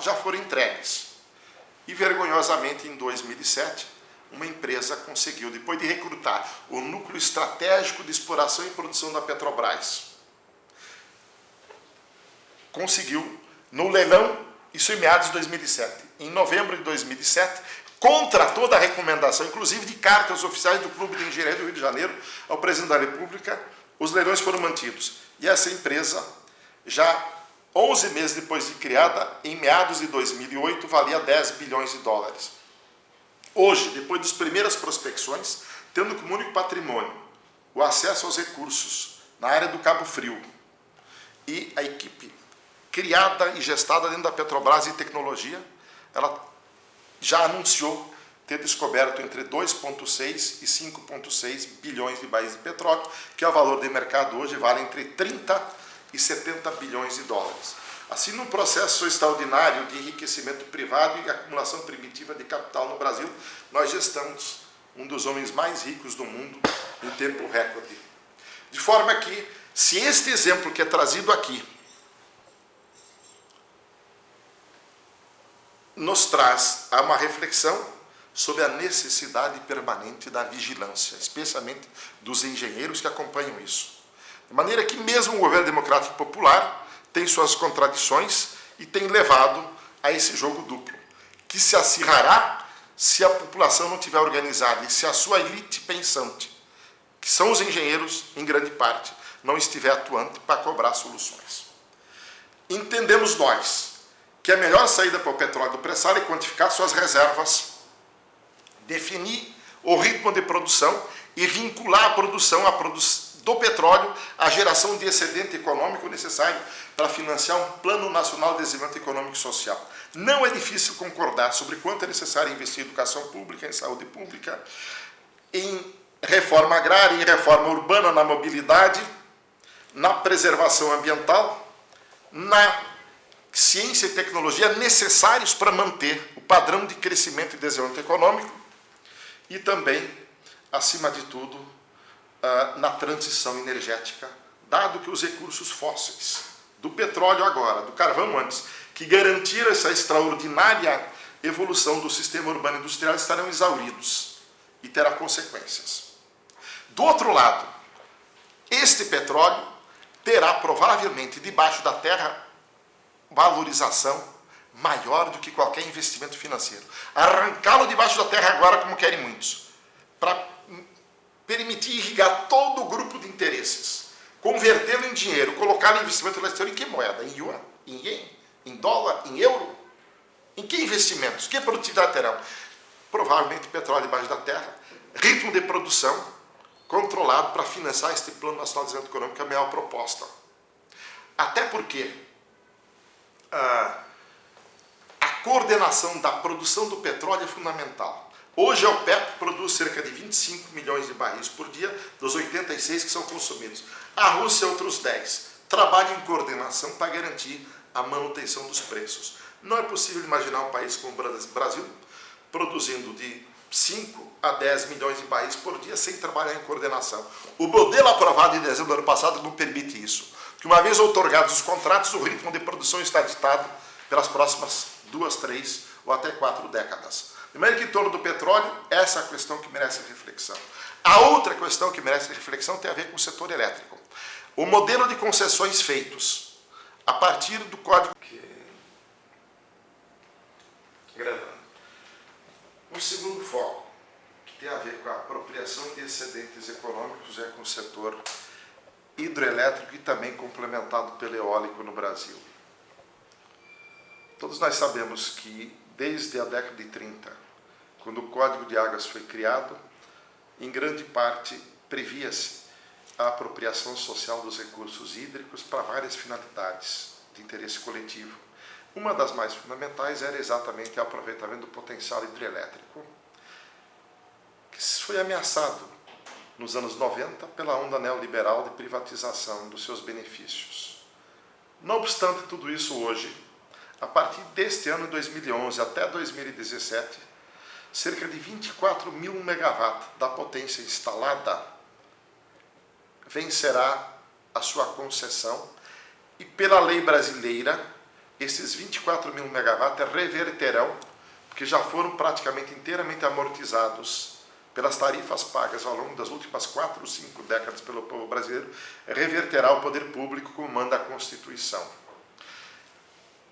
já foram entregues. E vergonhosamente em 2007, uma empresa conseguiu, depois de recrutar o núcleo estratégico de exploração e produção da Petrobras, conseguiu, no leilão, isso em meados de 2007, em novembro de 2007, contra toda a recomendação, inclusive de cartas oficiais do Clube de Engenharia do Rio de Janeiro ao presidente da República, os leilões foram mantidos. E essa empresa, já 11 meses depois de criada, em meados de 2008, valia 10 bilhões de dólares. Hoje, depois das primeiras prospecções, tendo como único patrimônio o acesso aos recursos na área do Cabo Frio e a equipe criada e gestada dentro da Petrobras de tecnologia, ela já anunciou ter descoberto entre 2,6 e 5,6 bilhões de barris de petróleo, que é o valor de mercado hoje, vale entre 30 e 70 bilhões de dólares. Assim, num processo extraordinário de enriquecimento privado e acumulação primitiva de capital no Brasil, nós já estamos um dos homens mais ricos do mundo em tempo recorde. De forma que, se este exemplo que é trazido aqui nos traz a uma reflexão sobre a necessidade permanente da vigilância, especialmente dos engenheiros que acompanham isso. De maneira que mesmo o governo democrático popular tem suas contradições e tem levado a esse jogo duplo, que se acirrará se a população não estiver organizada e se a sua elite pensante, que são os engenheiros em grande parte, não estiver atuante para cobrar soluções. Entendemos nós que a melhor saída para o petróleo do pré-sal é quantificar suas reservas, definir o ritmo de produção e vincular a produção do petróleo à geração de excedente econômico necessário para financiar um Plano Nacional de Desenvolvimento Econômico e Social. Não é difícil concordar sobre quanto é necessário investir em educação pública, em saúde pública, em reforma agrária, em reforma urbana, na mobilidade, na preservação ambiental, na ciência e tecnologia necessários para manter o padrão de crescimento e desenvolvimento econômico e também, acima de tudo, na transição energética, dado que os recursos fósseis, do petróleo agora, do carvão antes, que garantiram essa extraordinária evolução do sistema urbano industrial, estarão exauridos e terá consequências. Do outro lado, este petróleo terá provavelmente debaixo da terra valorização maior do que qualquer investimento financeiro. Arrancá-lo debaixo da terra agora, como querem muitos, para permitir irrigar todo o grupo de interesses, convertê-lo em dinheiro, colocá-lo em investimento no exterior, em que moeda? Em yuan? Em ien? Em dólar? Em euro? Em que investimentos? Que produtividade terão? Provavelmente petróleo debaixo da terra, ritmo de produção controlado para financiar este Plano Nacional de Desenvolvimento Econômico, que é a maior proposta. Até porque a coordenação da produção do petróleo é fundamental. Hoje a OPEP produz cerca de 25 milhões de barris por dia, dos 86 que são consumidos. A Rússia, outros 10. Trabalha em coordenação para garantir a manutenção dos preços. Não é possível imaginar um país como o Brasil produzindo de 5 a 10 milhões de barris por dia sem trabalhar em coordenação. O modelo aprovado em dezembro do ano passado não permite isso. Que uma vez outorgados os contratos, o ritmo de produção está ditado pelas próximas 2, 3 ou até 4 décadas. De maneira que em torno do petróleo, essa é a questão que merece reflexão. A outra questão que merece reflexão tem a ver com o setor elétrico. O modelo de concessões feitos a partir do Código... Gravando. Um segundo foco, que tem a ver com a apropriação de excedentes econômicos, é com o setor hidroelétrico e também complementado pelo eólico no Brasil. Todos nós sabemos que desde a década de 30, quando o Código de Águas foi criado, em grande parte previa-se a apropriação social dos recursos hídricos para várias finalidades de interesse coletivo. Uma das mais fundamentais era exatamente o aproveitamento do potencial hidrelétrico, que foi ameaçado nos anos 90 pela onda neoliberal de privatização dos seus benefícios. Não obstante tudo isso, hoje, a partir deste ano 2011 até 2017, cerca de 24 mil megawatts da potência instalada vencerá a sua concessão e, pela lei brasileira, esses 24 mil megawatts reverterão, porque já foram praticamente inteiramente amortizados pelas tarifas pagas ao longo das últimas 4 ou 5 décadas pelo povo brasileiro, reverterá ao poder público como manda a Constituição.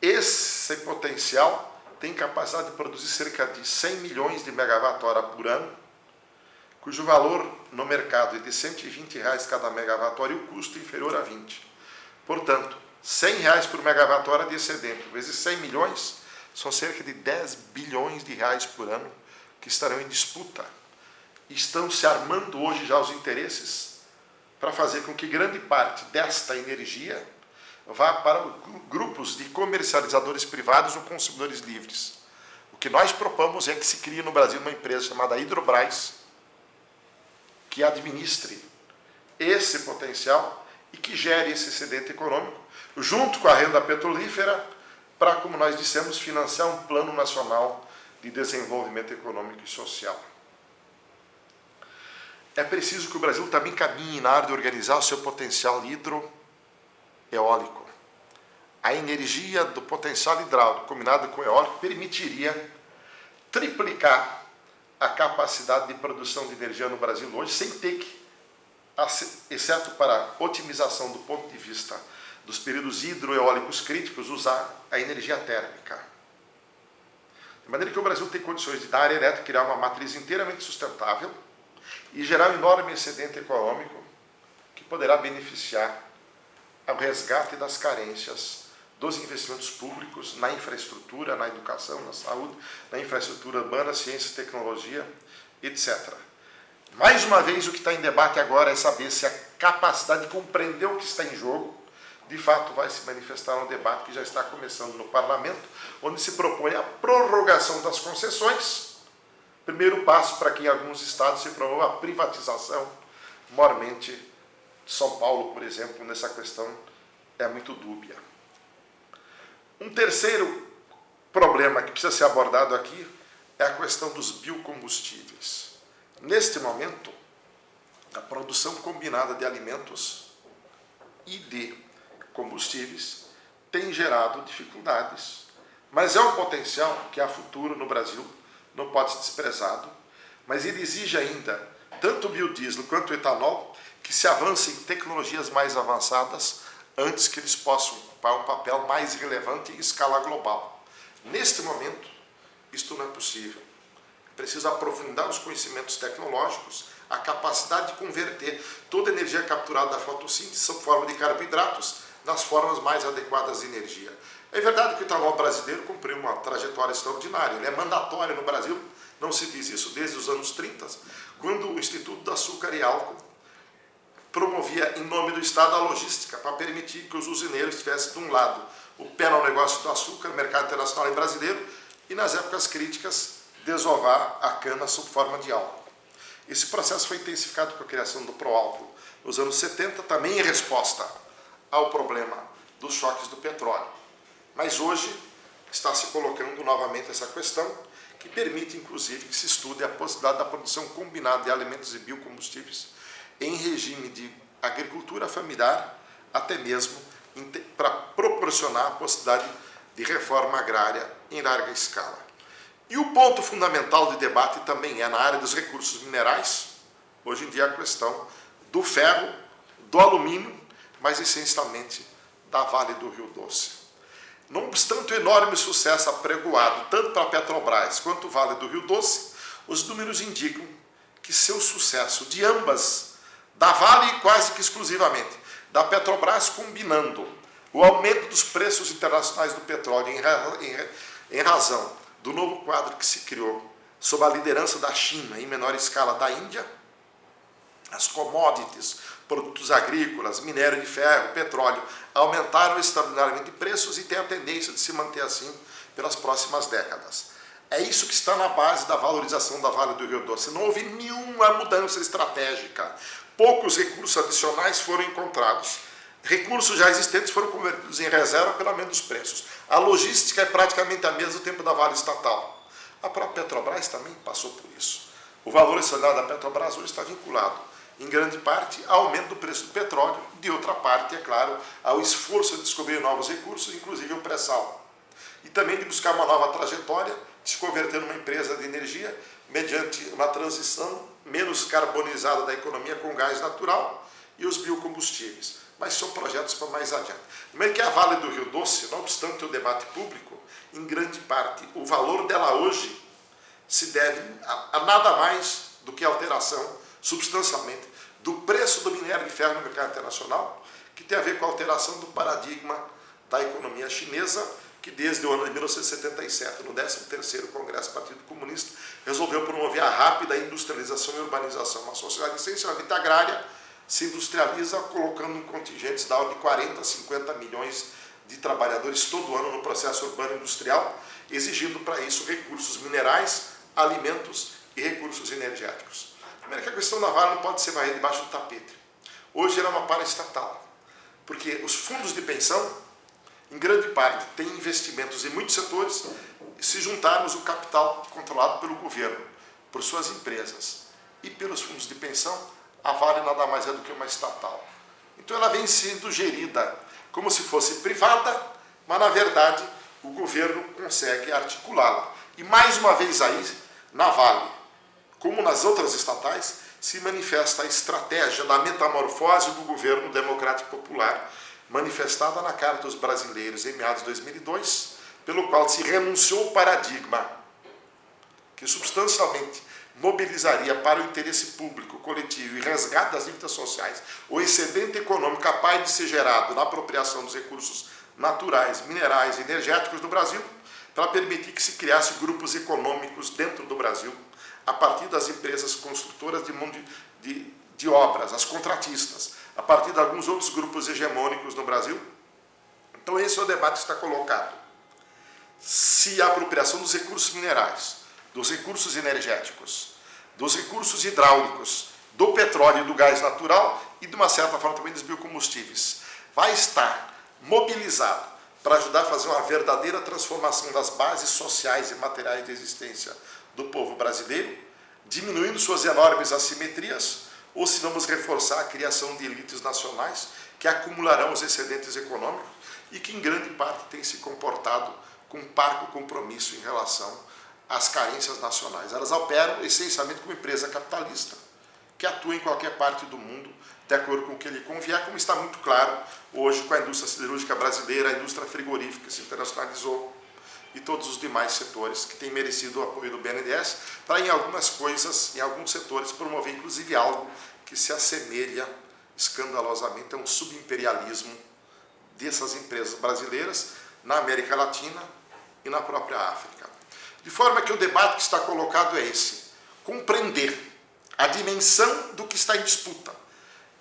Esse potencial tem capacidade de produzir cerca de 100 milhões de megawatt-hora por ano, cujo valor no mercado é de R$ 120 cada megawatt-hora e o custo inferior a 20. Portanto, R$ 100 por megawatt-hora de excedente, vezes 100 milhões, são cerca de 10 bilhões de reais por ano que estarão em disputa. Estão se armando hoje já os interesses para fazer com que grande parte desta energia vá para grupos de comercializadores privados ou consumidores livres. O que nós propomos é que se crie no Brasil uma empresa chamada Hidrobras, que administre esse potencial e que gere esse excedente econômico, junto com a renda petrolífera, para, como nós dissemos, financiar um plano nacional de desenvolvimento econômico e social. É preciso que o Brasil também caminhe na área de organizar o seu potencial hidroeólico. A energia do potencial hidráulico combinada com o eólico permitiria triplicar a capacidade de produção de energia no Brasil hoje, sem ter que, exceto para otimização do ponto de vista dos períodos hidroeólicos críticos, usar a energia térmica. De maneira que o Brasil tem condições de, na área elétrica, criar uma matriz inteiramente sustentável e gerar um enorme excedente econômico que poderá beneficiar ao resgate das carências dos investimentos públicos na infraestrutura, na educação, na saúde, na infraestrutura urbana, ciência e tecnologia, etc. Mais uma vez, o que está em debate agora é saber se a capacidade de compreender o que está em jogo, de fato, vai se manifestar no debate que já está começando no Parlamento, onde se propõe a prorrogação das concessões. Primeiro passo para que em alguns estados se promova a privatização, maiormente São Paulo, por exemplo, nessa questão é muito dúbia. Um terceiro problema que precisa ser abordado aqui é a questão dos biocombustíveis. Neste momento, a produção combinada de alimentos e de combustíveis tem gerado dificuldades, mas é um potencial que a futuro no Brasil não pode ser desprezado, mas ele exige ainda tanto o biodiesel quanto o etanol que se avance em tecnologias mais avançadas antes que eles possam ocupar um papel mais relevante em escala global. Neste momento, isto não é possível. É preciso aprofundar os conhecimentos tecnológicos, a capacidade de converter toda a energia capturada da fotossíntese sob forma de carboidratos nas formas mais adequadas de energia. É verdade que o etanol brasileiro cumpriu uma trajetória extraordinária. Ele é mandatório no Brasil, não se diz isso desde os anos 30, quando o Instituto do Açúcar e Álcool promovia, em nome do Estado, a logística para permitir que os usineiros tivessem, de um lado, o pé no negócio do açúcar, mercado internacional e brasileiro, e, nas épocas críticas, desovar a cana sob forma de álcool. Esse processo foi intensificado com a criação do Proálcool nos anos 70, também em resposta ao problema dos choques do petróleo. Mas hoje está se colocando novamente essa questão, que permite, inclusive, que se estude a possibilidade da produção combinada de alimentos e biocombustíveis em regime de agricultura familiar, até mesmo para proporcionar a possibilidade de reforma agrária em larga escala. E o ponto fundamental de debate também é na área dos recursos minerais, hoje em dia a questão do ferro, do alumínio, mas essencialmente da Vale do Rio Doce. Não obstante o enorme sucesso apregoado tanto para a Petrobras quanto o Vale do Rio Doce, os números indicam que seu sucesso de ambas, da Vale quase que exclusivamente, da Petrobras combinando o aumento dos preços internacionais do petróleo em razão do novo quadro que se criou sob a liderança da China, em menor escala da Índia, as commodities, produtos agrícolas, minério de ferro, petróleo, aumentaram extraordinariamente de preços e tem a tendência de se manter assim pelas próximas décadas. É isso que está na base da valorização da Vale do Rio Doce. Não houve nenhuma mudança estratégica. Poucos recursos adicionais foram encontrados. Recursos já existentes foram convertidos em reserva pelo aumento dos preços. A logística é praticamente a mesma do tempo da Vale estatal. A própria Petrobras também passou por isso. O valor extraordinário da Petrobras hoje está vinculado, em grande parte, ao aumento do preço do petróleo, de outra parte, é claro, ao esforço de descobrir novos recursos, inclusive o pré-sal. e também de buscar uma nova trajetória, de se converter numa empresa de energia mediante uma transição menos carbonizada da economia com gás natural e os biocombustíveis. Mas são projetos para mais adiante. Primeiro que a Vale do Rio Doce, não obstante o debate público, em grande parte, o valor dela hoje se deve a nada mais do que a alteração, substancialmente, do preço do minério de ferro no mercado internacional, que tem a ver com a alteração do paradigma da economia chinesa, que desde o ano de 1977, no 13º Congresso do Partido Comunista, resolveu promover a rápida industrialização e urbanização. Uma sociedade essencialmente agrária se industrializa colocando contingentes da ordem de 40 a 50 milhões de trabalhadores todo ano no processo urbano industrial, exigindo para isso recursos minerais, alimentos e recursos energéticos. Primeiro que a questão da Vale não pode ser varrida debaixo do tapete. Hoje ela é uma paraestatal, porque os fundos de pensão, em grande parte, têm investimentos em muitos setores, e se juntarmos o capital controlado pelo governo, por suas empresas e pelos fundos de pensão, a Vale nada mais é do que uma estatal. Então ela vem sendo gerida como se fosse privada, mas na verdade o governo consegue articulá-la. E mais uma vez aí, na Vale, como nas outras estatais, se manifesta a estratégia da metamorfose do governo democrático popular, manifestada na Carta dos Brasileiros em meados de 2002, pelo qual se renunciou ao paradigma que substancialmente mobilizaria para o interesse público, coletivo e resgate das dívidas sociais o excedente econômico capaz de ser gerado na apropriação dos recursos naturais, minerais e energéticos do Brasil, para permitir que se criasse grupos econômicos dentro do Brasil, a partir das empresas construtoras de obras, as contratistas, a partir de alguns outros grupos hegemônicos no Brasil. Então esse é o debate que está colocado. Se a apropriação dos recursos minerais, dos recursos energéticos, dos recursos hidráulicos, do petróleo e do gás natural e, de uma certa forma, também dos biocombustíveis, vai estar mobilizado para ajudar a fazer uma verdadeira transformação das bases sociais e materiais de existência do povo brasileiro, diminuindo suas enormes assimetrias, ou se vamos reforçar a criação de elites nacionais que acumularão os excedentes econômicos e que, em grande parte, têm se comportado com parco compromisso em relação às carências nacionais. Elas operam essencialmente como empresa capitalista, que atua em qualquer parte do mundo, de acordo com o que lhe convier, como está muito claro hoje com a indústria siderúrgica brasileira, a indústria frigorífica que se internacionalizou e todos os demais setores que têm merecido o apoio do BNDES para, em algumas coisas, em alguns setores, promover inclusive algo que se assemelha escandalosamente a um subimperialismo dessas empresas brasileiras na América Latina e na própria África. De forma que o debate que está colocado é esse: compreender a dimensão do que está em disputa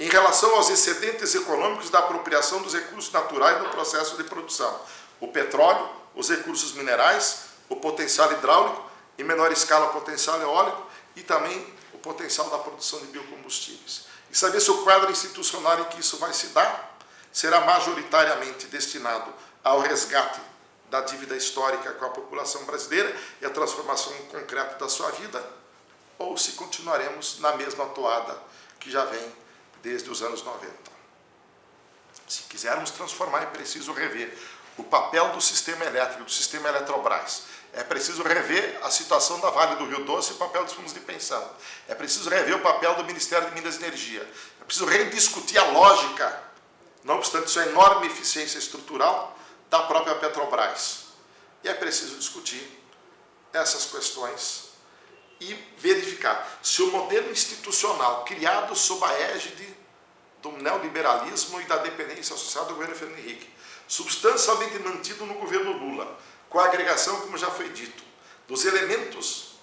em relação aos excedentes econômicos da apropriação dos recursos naturais no processo de produção. O petróleo, os recursos minerais, o potencial hidráulico, em menor escala o potencial eólico e também o potencial da produção de biocombustíveis. E saber se o quadro institucional em que isso vai se dar será majoritariamente destinado ao resgate da dívida histórica com a população brasileira e a transformação concreta da sua vida, ou se continuaremos na mesma toada que já vem desde os anos 90. Se quisermos transformar, é preciso rever o papel do sistema elétrico, do sistema Eletrobras. É preciso rever a situação da Vale do Rio Doce e o papel dos fundos de pensão. É preciso rever o papel do Ministério de Minas e Energia. É preciso rediscutir a lógica, não obstante sua enorme eficiência estrutural, da própria Petrobras. E é preciso discutir essas questões e verificar se o modelo institucional criado sob a égide do neoliberalismo e da dependência social do governo Fernando Henrique, substancialmente mantido no governo Lula, com a agregação, como já foi dito, dos elementos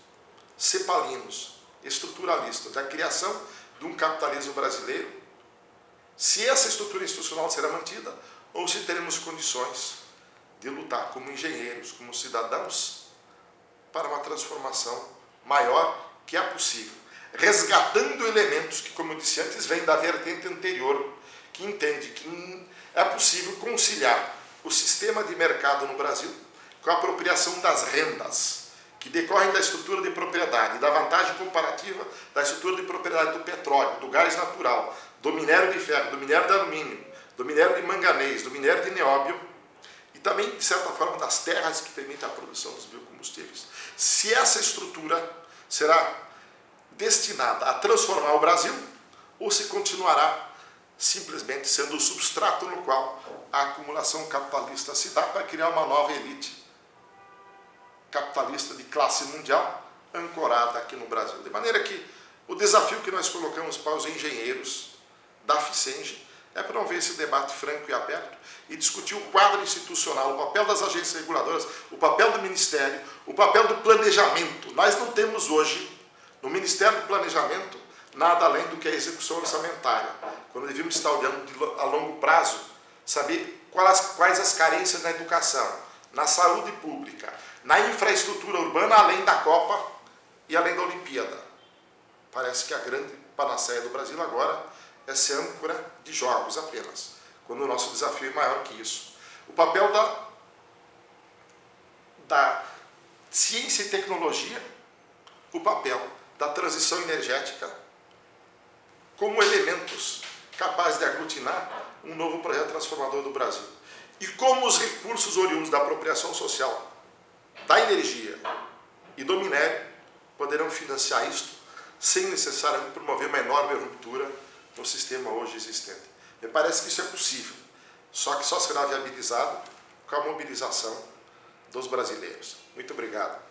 cepalinos, estruturalistas, da criação de um capitalismo brasileiro, se essa estrutura institucional será mantida ou se teremos condições de lutar como engenheiros, como cidadãos, para uma transformação maior que é possível, resgatando elementos que, como eu disse antes, vêm da vertente anterior, que entende que é possível conciliar o sistema de mercado no Brasil com a apropriação das rendas que decorrem da estrutura de propriedade, da vantagem comparativa da estrutura de propriedade do petróleo, do gás natural, do minério de ferro, do minério de alumínio, do minério de manganês, do minério de nióbio, e também, de certa forma, das terras que permitem a produção dos biocombustíveis. Se essa estrutura será destinada a transformar o Brasil ou se continuará simplesmente sendo o substrato no qual a acumulação capitalista se dá para criar uma nova elite capitalista de classe mundial ancorada aqui no Brasil. De maneira que o desafio que nós colocamos para os engenheiros da FICENGE é promover esse debate franco e aberto e discutir o quadro institucional, o papel das agências reguladoras, o papel do Ministério, o papel do planejamento. Nós não temos hoje, no Ministério do Planejamento, nada além do que a execução orçamentária. Quando devíamos estar olhando a longo prazo, saber quais as carências na educação, na saúde pública, na infraestrutura urbana, além da Copa e além da Olimpíada. Parece que a grande panaceia do Brasil agora é ser âncora de jogos apenas, quando o nosso desafio é maior que isso. O papel da ciência e tecnologia, o papel da transição energética como elementos capazes de aglutinar um novo projeto transformador do Brasil. E como os recursos oriundos da apropriação social, da energia e do minério poderão financiar isto sem necessariamente promover uma enorme ruptura no sistema hoje existente. Me parece que isso é possível, só que só será viabilizado com a mobilização dos brasileiros. Muito obrigado.